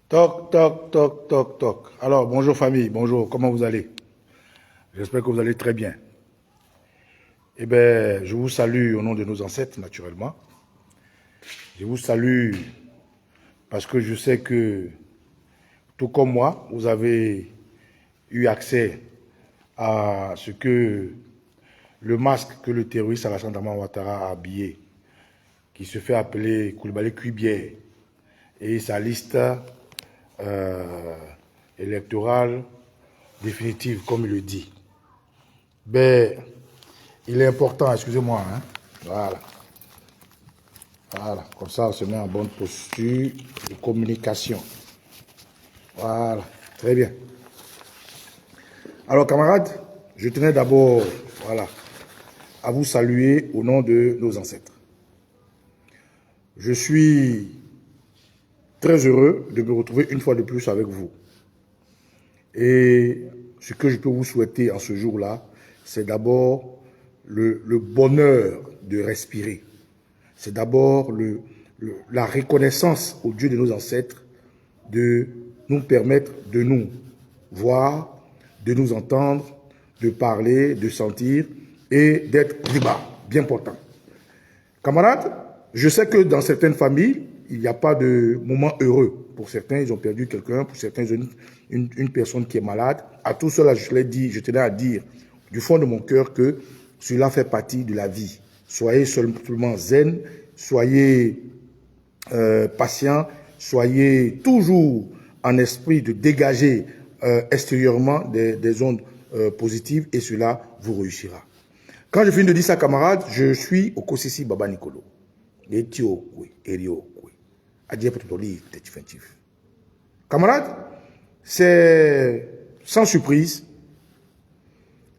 Toc, toc, toc, toc, toc. Alors, bonjour famille, bonjour, comment vous allez? J'espère que vous allez très bien. Eh bien, je vous salue au nom de nos ancêtres, naturellement. Je vous salue parce que je sais que, tout comme moi, vous avez eu accès à ce que le masque que le terroriste Alassane Dramane Ouattara a habillé, qui se fait appeler Koulibaly Kuibier, et sa liste électorale définitive, comme il le dit. Ben, il est important, excusez-moi, hein, voilà. Voilà, comme ça on se met en bonne posture de communication. Voilà, très bien. Alors camarades, je tenais d'abord, voilà, à vous saluer au nom de nos ancêtres. Je suis très heureux de me retrouver une fois de plus avec vous. Et ce que je peux vous souhaiter en ce jour-là, c'est d'abord le bonheur de respirer. C'est d'abord la reconnaissance au Dieu de nos ancêtres de nous permettre de nous voir, de nous entendre, de parler, de sentir et d'être libre, bien portant. Camarades, je sais que dans certaines familles, il n'y a pas de moment heureux. Pour certains, ils ont perdu quelqu'un, pour certains, ils ont une personne qui est malade. À tout cela, je tenais à dire du fond de mon cœur que cela fait partie de la vie. Soyez seulement zen, soyez patient, soyez toujours en esprit de dégager extérieurement des ondes positives et cela vous réussira. Quand je finis de dire ça, camarades, je suis au Kosisi Baba Nicolo. Camarades, c'est sans surprise,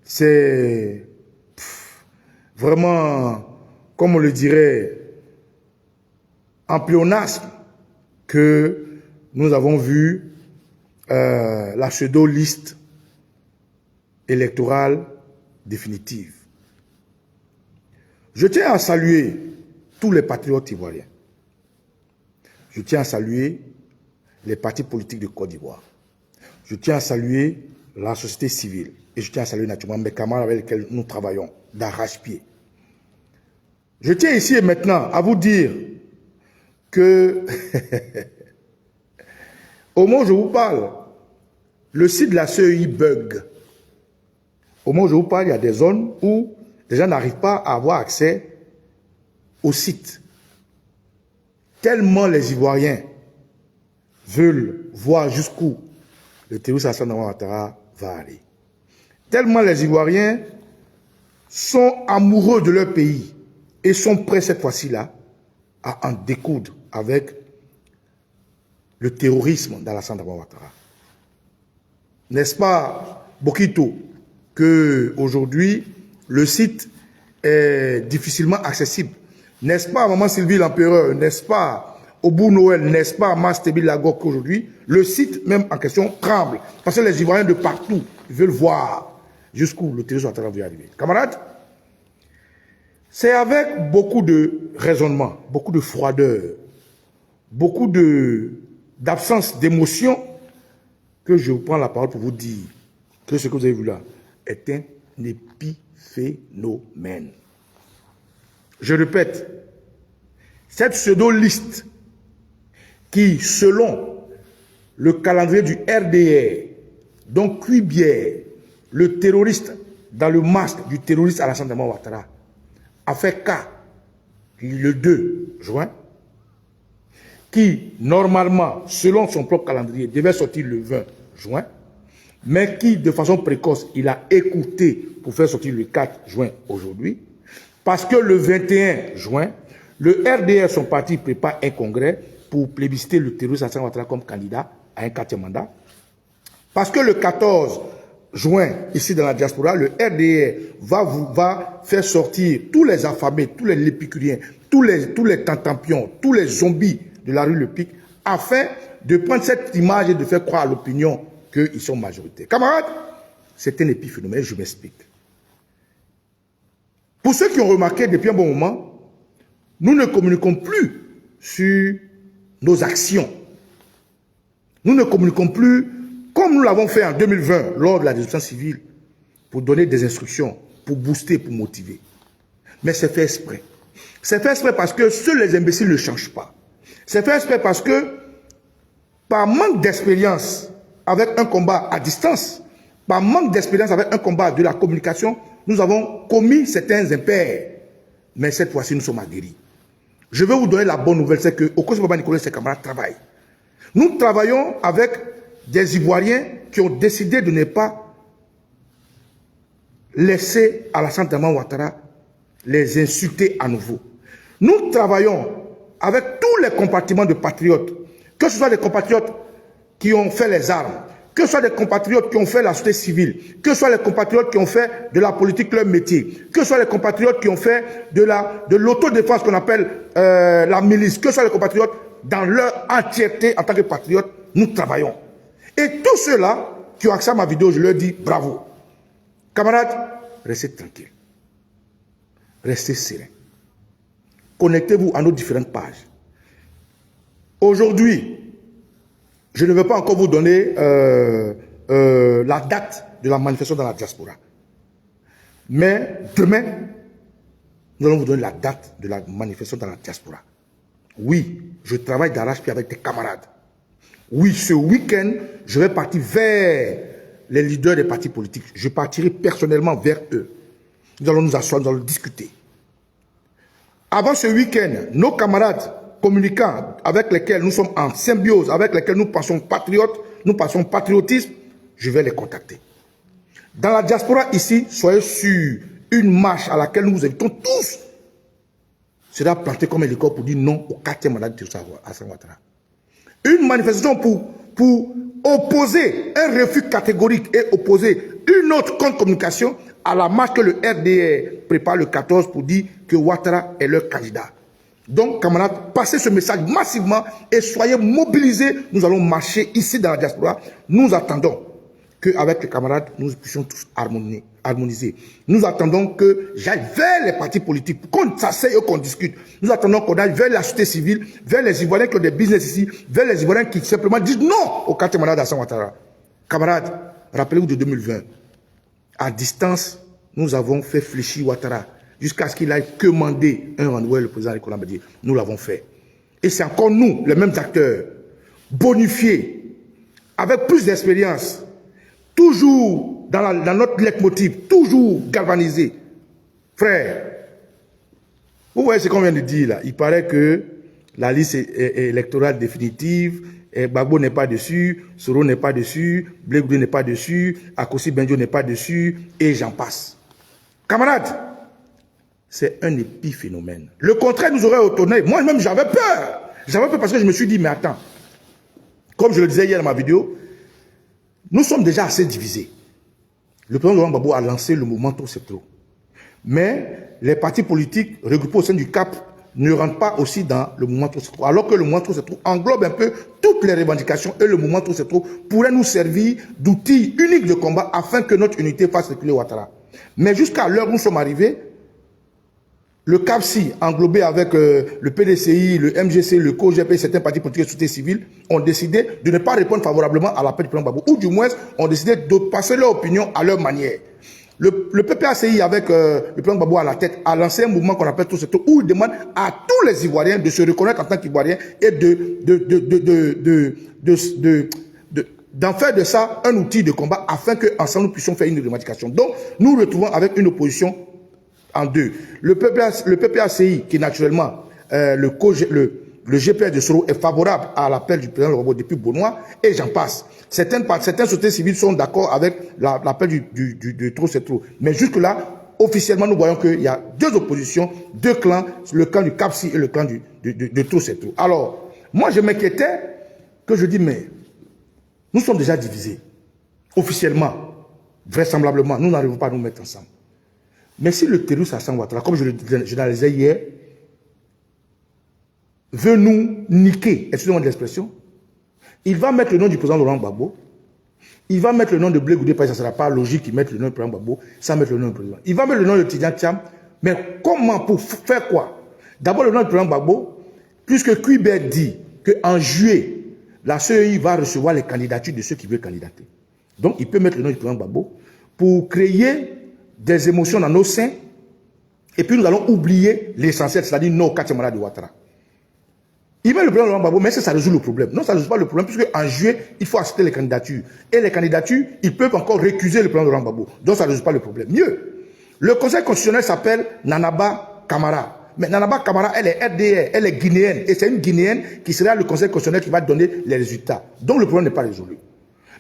c'est vraiment, comme on le dirait, en pléonasme que nous avons vu la pseudo-liste électorale définitive. Je tiens à saluer tous les patriotes ivoiriens. Je tiens à saluer les partis politiques de Côte d'Ivoire. Je tiens à saluer la société civile. Et je tiens à saluer naturellement mes camarades avec lesquels nous travaillons d'arrache-pied. Je tiens ici et maintenant à vous dire que au moment où je vous parle, le site de la CEI bug. Au moment où je vous parle, il y a des zones où les gens n'arrivent pas à avoir accès au site. Tellement les Ivoiriens veulent voir jusqu'où le terroriste Alassane Dramane Ouattara va aller. Tellement les Ivoiriens sont amoureux de leur pays et sont prêts cette fois-ci-là à en découdre avec le terrorisme d'Alassane Dramane Ouattara. N'est-ce pas, Bokito, que aujourd'hui le site est difficilement accessible? N'est-ce pas, Maman Sylvie l'Empereur? N'est-ce pas, Obou Noël? N'est-ce pas, Mastébi Lagok qu'aujourd'hui le site même en question tremble? Parce que les Ivoiriens de partout veulent voir jusqu'où le terrorisme Ouattara va arriver. Camarades, c'est avec beaucoup de raisonnement, beaucoup de froideur, beaucoup d'absence d'émotion que je vous prends la parole pour vous dire que ce que vous avez vu là est un épiphénomène. Je répète, cette pseudo-liste qui, selon le calendrier du RDR, donc Kuibier, le terroriste dans le masque du terroriste Alassane Dramane Ouattara, a fait cas le 2 juin, qui, normalement, selon son propre calendrier, devait sortir le 20 juin, mais qui, de façon précoce, il a écouté pour faire sortir le 4 juin aujourd'hui, parce que le 21 juin, le RDR, son parti, prépare un congrès pour plébisciter le terroriste Alassane Ouattara comme candidat à un 4e mandat, parce que le 14 juin, ici dans la diaspora, le RDR va faire sortir tous les affamés, tous les lépicuriens, tous les tentampions, tous les zombies de la rue Le Pic, afin de prendre cette image et de faire croire à l'opinion qu'ils sont majoritaires. Camarades, c'est un épiphénomène, je m'explique. Pour ceux qui ont remarqué depuis un bon moment, nous ne communiquons plus sur nos actions. Nous ne communiquons plus comme nous l'avons fait en 2020 lors de la désobéissance civile pour donner des instructions, pour booster, pour motiver. Mais c'est fait exprès. C'est fait exprès parce que seuls les imbéciles ne changent pas. C'est fait exprès parce que par manque d'expérience avec un combat à distance, par manque d'expérience avec un combat de la communication, nous avons commis certains impairs. Mais cette fois-ci, nous sommes aguerris. Je vais vous donner la bonne nouvelle, c'est que Okosi Baba Nicolas et ses camarades travaillent. Nous travaillons avec des Ivoiriens qui ont décidé de ne pas laisser Alassane Dramane Ouattara les insulter à nouveau. Nous travaillons avec tous les compartiments de patriotes, que ce soit des compatriotes qui ont fait les armes, que ce soit des compatriotes qui ont fait la société civile, que ce soit les compatriotes qui ont fait de la politique leur métier, que ce soit les compatriotes qui ont fait de l'autodéfense qu'on appelle la milice, que ce soit les compatriotes dans leur entièreté en tant que patriotes, nous travaillons. Et tous ceux-là qui ont accès à ma vidéo, je leur dis bravo. Camarades, restez tranquilles. Restez sereins. Connectez-vous à nos différentes pages. Aujourd'hui, je ne vais pas encore vous donner la date de la manifestation dans la diaspora. Mais demain, nous allons vous donner la date de la manifestation dans la diaspora. Oui, je travaille d'arrache-pied avec des camarades. Oui, ce week-end, je vais partir vers les leaders des partis politiques. Je partirai personnellement vers eux. Nous allons nous asseoir, nous allons discuter. Avant ce week-end, nos camarades communicants avec lesquels nous sommes en symbiose, avec lesquels nous pensons patriotes, nous pensons patriotisme, je vais les contacter. Dans la diaspora ici, soyez sur une marche à laquelle nous vous invitons tous sera planté comme un hélicoptère pour dire non au 4e mandat de Alassane Ouattara. Une manifestation pour opposer un refus catégorique et opposer une autre contre-communication à la marche que le RDR prépare le 14 pour dire que Ouattara est leur candidat. Donc, camarades, passez ce message massivement et soyez mobilisés. Nous allons marcher ici dans la diaspora. Nous attendons qu'avec les camarades, nous puissions tous harmoniser. Nous attendons que j'aille vers les partis politiques, qu'on s'asseye et qu'on discute. Nous attendons qu'on aille vers la société civile, vers les Ivoiriens qui ont des business ici, vers les Ivoiriens qui simplement disent non au 4e mandat d'Alassane Ouattara. Camarades, rappelez-vous de 2020. À distance, nous avons fait fléchir Ouattara jusqu'à ce qu'il aille commander un rendez-vous avec le président Nicolas Bédié. Nous l'avons fait. Et c'est encore nous, les mêmes acteurs, bonifiés, avec plus d'expérience, toujours dans notre leitmotiv, toujours galvanisé. Frère, vous voyez ce qu'on vient de dire là. Il paraît que la liste électorale définitive, Gbagbo n'est pas dessus, Soro n'est pas dessus, Blé Goudé n'est pas dessus, Akossi Benjo n'est pas dessus, et j'en passe. Camarades, c'est un épiphénomène. Le contraire nous aurait étonné. Moi-même, j'avais peur. J'avais peur parce que je me suis dit, mais attends, comme je le disais hier dans ma vidéo, nous sommes déjà assez divisés. Le président Laurent Gbagbo a lancé le mouvement Trop c'est trop. Mais les partis politiques regroupés au sein du CAP ne rentrent pas aussi dans le mouvement Trop c'est trop. Alors que le mouvement Trop c'est trop englobe un peu toutes les revendications et le mouvement Trop c'est trop pourrait nous servir d'outil unique de combat afin que notre unité fasse reculer Ouattara. Mais jusqu'à l'heure où nous sommes arrivés, le CAPSI, englobé avec le PDCI, le MGC, le COGP et certains partis politiques et société civile, ont décidé de ne pas répondre favorablement à l'appel du président Gbagbo, ou du moins ont décidé de passer leur opinion à leur manière. Le PPACI, avec le président Gbagbo à la tête, a lancé un mouvement qu'on appelle Tout c'est tout, où il demande à tous les Ivoiriens de se reconnaître en tant qu'Ivoiriens et d'en faire de ça un outil de combat afin qu'ensemble nous puissions faire une revendication. Donc, nous nous retrouvons avec une opposition en deux. Le PPACI, qui naturellement, le GPS de Soro est favorable à l'appel du président Gbagbo depuis Benoît, et j'en passe. Certaines sociétés civiles sont d'accord avec l'appel du Trop c'est trop. Mais jusque-là, officiellement, nous voyons qu'il y a deux oppositions, deux clans, le camp du CAPSI et le camp de Trop c'est trop. Alors, moi je m'inquiétais que je dis, mais nous sommes déjà divisés. Officiellement, vraisemblablement, nous n'arrivons pas à nous mettre ensemble. Mais si le terroriste Alassane Ouattara, comme je le généralisais hier, veut nous niquer, excusez-moi de l'expression, il va mettre le nom du président Laurent Gbagbo, il va mettre le nom de Blé Goudé, parce que ça ne sera pas logique qu'il mette le nom du président Gbagbo, sans mettre le nom du président. Il va mettre le nom de Tidjane Thiam, mais comment, pour faire quoi? D'abord le nom du président Gbagbo, puisque Cuibert dit qu'en juillet, la CEI va recevoir les candidatures de ceux qui veulent candidater. Donc, il peut mettre le nom du président Gbagbo pour créer des émotions dans nos seins. Et puis, nous allons oublier l'essentiel, c'est-à-dire nos quatre malades de Ouattara. Il met le président Laurent Gbagbo, mais ça résout le problème. Non, ça ne résout pas le problème, puisque en juillet, il faut accepter les candidatures. Et les candidatures, ils peuvent encore récuser le président Laurent Gbagbo. Donc, ça ne résout pas le problème. Mieux, le Conseil constitutionnel s'appelle Nanaba Kamara. Mais Nanaba Kamara, elle est RDR, elle est guinéenne. Et c'est une guinéenne qui sera le Conseil constitutionnel qui va donner les résultats. Donc, le problème n'est pas résolu.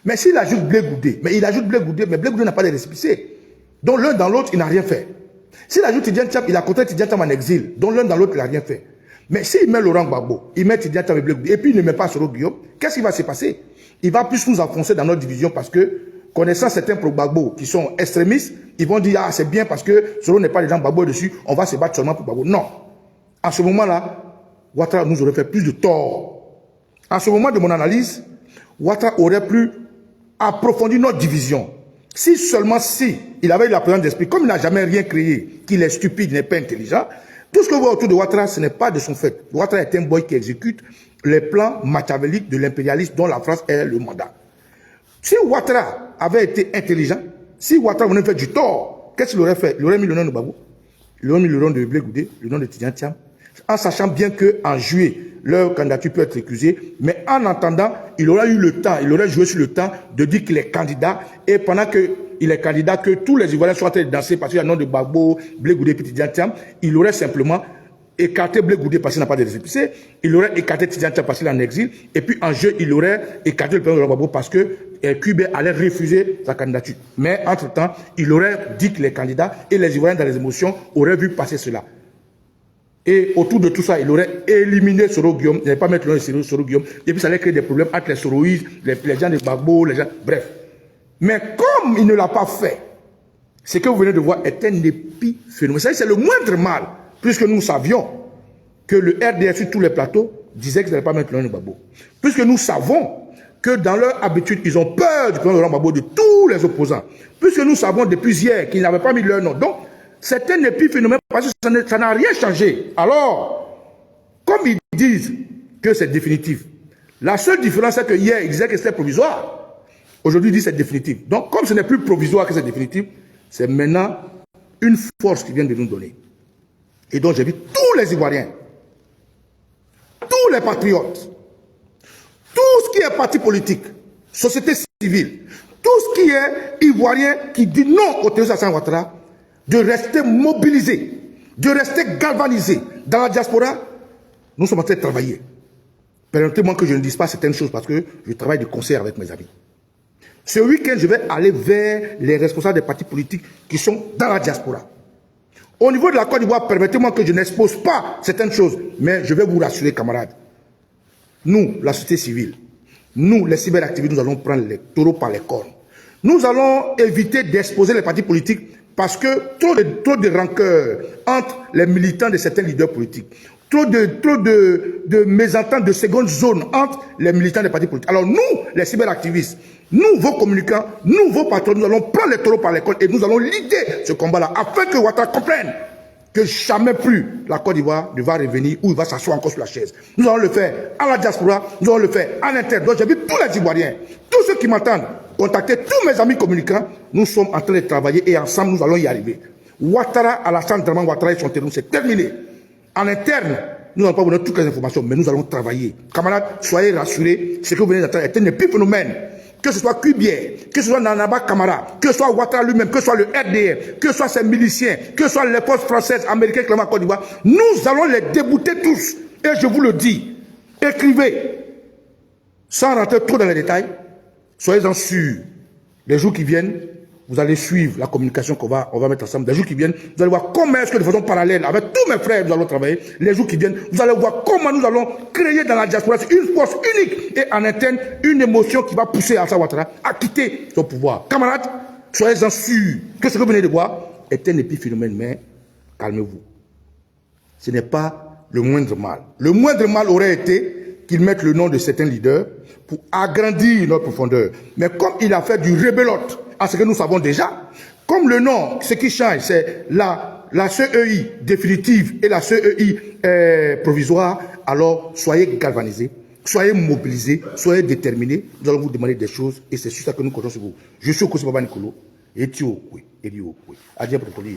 Mais s'il ajoute Blé Goudé, mais Blé Goudé n'a pas de récépissé. Donc, l'un dans l'autre, il n'a rien fait. S'il ajoute Tidjane Thiam, il a contraint Tidjane Thiam en exil. Donc, l'un dans l'autre, il n'a rien fait. Mais s'il met Laurent Gbagbo, il met Tidjane Thiam et puis il ne met pas Soro Guillaume, qu'est-ce qui va se passer? Il va plus nous enfoncer dans notre division parce que, connaissant certains pro-Gbagbo qui sont extrémistes, ils vont dire, ah, c'est bien parce que Soro n'est pas les gens Gbagbo dessus, on va se battre seulement pour Gbagbo. Non. À ce moment-là, Ouattara nous aurait fait plus de tort. À ce moment de mon analyse, Ouattara aurait pu approfondir notre division. Si seulement si il avait eu la présence d'esprit, comme il n'a jamais rien créé, qu'il est stupide, il n'est pas intelligent, tout ce que vous voyez autour de Ouattara, ce n'est pas de son fait. Ouattara est un boy qui exécute les plans machiavéliques de l'impérialisme dont la France est le mandat. Si Ouattara avait été intelligent, si Ouattara venait faire du tort, qu'est-ce qu'il aurait fait? Il aurait mis le nom de Gbagbo, il aurait mis le nom de Blé Goudé, le nom de Tidjane Thiam, en sachant bien qu'en juillet, leur candidature peut être récusée, mais en attendant, il aurait eu le temps, il aurait joué sur le temps de dire qu'il est candidat, et pendant qu'il est candidat, que tous les Ivoiriens soient en train de danser parce qu'il y a le nom de Gbagbo, Blé Goudé, Tidjane Thiam, il aurait simplement écarté Blé Goudé parce qu'il n'a pas de récépissé, il aurait écarté Tidjane Thiam parce qu'il est en exil, et puis en jeu, il aurait écarté le président de Gbagbo parce que QB allait refuser sa candidature. Mais entre-temps, il aurait dit qu'il est candidat, et les Ivoiriens dans les émotions auraient vu passer cela. Et autour de tout ça, il aurait éliminé Soro Guillaume, il n'allait pas mettre le nom de Soro Guillaume, et puis ça allait créer des problèmes entre les Soroïs, les gens de Gbagbo, les gens, bref. Mais comme il ne l'a pas fait, ce que vous venez de voir est un épiphénomène. C'est le moindre mal, puisque nous savions que le RDR sur tous les plateaux disait qu'ils n'allaient pas mettre le nom de Gbagbo. Puisque nous savons que dans leur habitude, ils ont peur du président Laurent Gbagbo de tous les opposants. Puisque nous savons depuis hier qu'ils n'avaient pas mis leur nom. Donc, c'est un épiphénomène parce que ça n'a rien changé. Alors, comme ils disent que c'est définitif, la seule différence c'est que hier, ils disaient que c'était provisoire. Aujourd'hui, ils disent que c'est définitif. Donc, comme ce n'est plus provisoire que c'est définitif, c'est maintenant une force qui vient de nous donner. Et donc, j'invite tous les Ivoiriens, tous les patriotes, tout ce qui est parti politique, société civile, tout ce qui est Ivoirien qui dit non au terrorisme Alassane Ouattara, de rester mobilisés, de rester galvanisés dans la diaspora. Nous sommes en train de travailler. Permettez-moi que je ne dise pas certaines choses parce que je travaille de concert avec mes amis. Ce week-end, je vais aller vers les responsables des partis politiques qui sont dans la diaspora. Au niveau de la Côte d'Ivoire, permettez-moi que je n'expose pas certaines choses, mais je vais vous rassurer, camarades. Nous, la société civile, nous, les cyberactivistes, nous allons prendre les taureaux par les cornes. Nous allons éviter d'exposer les partis politiques parce que trop de rancœur entre les militants de certains leaders politiques, trop de mésententes de seconde zone entre les militants des partis politiques. Alors nous, les cyberactivistes, nous, vos communicants, nous, vos patrons, nous allons prendre les taureaux par les cornes et nous allons leader ce combat-là afin que Ouattara comprenne que jamais plus la Côte d'Ivoire ne va revenir ou il va s'asseoir encore sur la chaise. Nous allons le faire à la diaspora, nous allons le faire à l'interne. Donc j'invite tous les Ivoiriens, tous ceux qui m'entendent, contacter tous mes amis communicants. Nous sommes en train de travailler et ensemble nous allons y arriver. Ouattara, Alassane Dramane Ouattara et son terrorisme, c'est terminé. En interne, nous n'allons pas vous donner toutes les informations, mais nous allons travailler. Camarades, soyez rassurés, ce que vous venez d'entendre est un épiphénomène. Que ce soit Cubier, que ce soit Nanaba Kamara, que ce soit Ouattara lui-même, que ce soit le RDR, que ce soit ses miliciens, que ce soit les forces françaises, américaines qui sont en Côte d'Ivoire, nous allons les débouter tous. Et je vous le dis, écrivez, sans rentrer trop dans les détails, soyez-en sûrs. Les jours qui viennent, vous allez suivre la communication qu'on va mettre ensemble. Les jours qui viennent, vous allez voir comment est-ce que de façon parallèle, avec tous mes frères, nous allons travailler. Les jours qui viennent, vous allez voir comment nous allons créer dans la diaspora une force unique et en interne une émotion qui va pousser Alassane Ouattara à quitter son pouvoir. Camarades, soyez-en sûrs que ce que vous venez de voir est un épiphénomène, mais calmez-vous. Ce n'est pas le moindre mal. Le moindre mal aurait été qu'ils mettent le nom de certains leaders pour agrandir notre profondeur. Mais comme il a fait du rébelote à ce que nous savons déjà, comme le nom, ce qui change, c'est la CEI définitive et la CEI provisoire, alors soyez galvanisés, Soyez mobilisés, soyez déterminés. Nous allons vous demander des choses et c'est sur ça que nous comptons sur vous. Je suis au Kosovo Nicolo et tu au Koué. Et tu au Koué. Adieu pour le